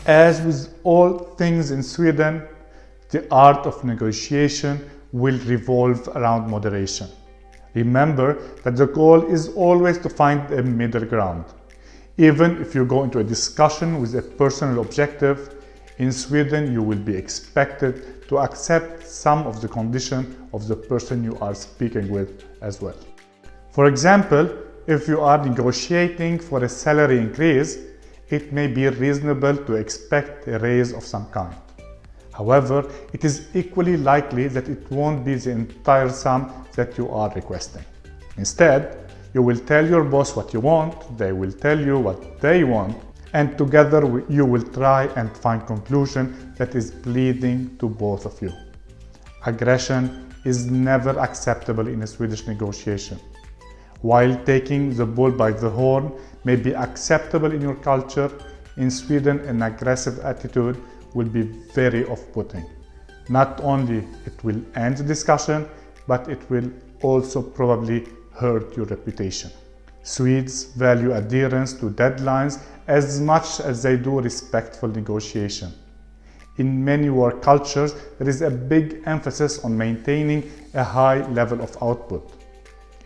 As with all things in Sweden, the art of negotiation will revolve around moderation. Remember that the goal is always to find a middle ground. Even if you go into a discussion with a personal objective, in Sweden you will be expected to accept some of the conditions of the person you are speaking with as well. For example, if you are negotiating for a salary increase, it may be reasonable to expect a raise of some kind. However, it is equally likely that it won't be the entire sum that you are requesting. Instead, you will tell your boss what you want, they will tell you what they want, and together you will try and find conclusion that is pleasing to both of you. Aggression is never acceptable in a Swedish negotiation. While taking the bull by the horn may be acceptable in your culture, in Sweden an aggressive attitude will be very off-putting. Not only it will end the discussion, but it will also probably hurt your reputation. Swedes value adherence to deadlines as much as they do respectful negotiation. In many work cultures, there is a big emphasis on maintaining a high level of output.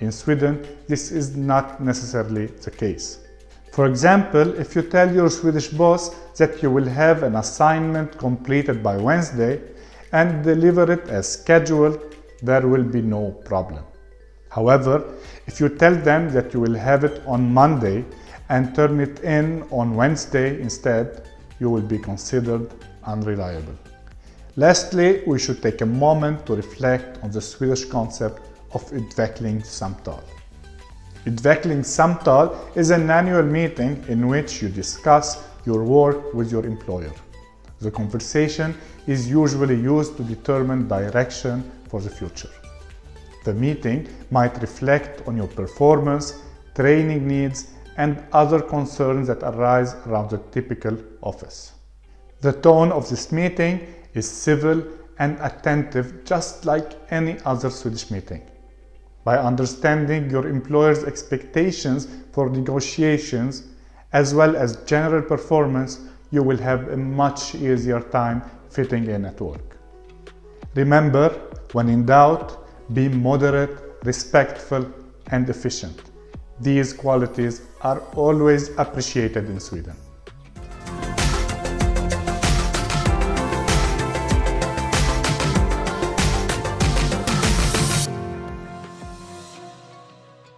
In Sweden, this is not necessarily the case. For example, if you tell your Swedish boss that you will have an assignment completed by Wednesday and deliver it as scheduled, there will be no problem. However, if you tell them that you will have it on Monday and turn it in on Wednesday instead, you will be considered unreliable. Lastly, we should take a moment to reflect on the Swedish concept of utvecklingssamtal. Utvecklingssamtal is an annual meeting in which you discuss your work with your employer. The conversation is usually used to determine direction for the future. The meeting might reflect on your performance, training needs, and other concerns that arise around the typical office. The tone of this meeting is civil and attentive, just like any other Swedish meeting. By understanding your employer's expectations for negotiations, as well as general performance, you will have a much easier time fitting in at work. Remember, when in doubt, be moderate, respectful, and efficient. These qualities are always appreciated in Sweden.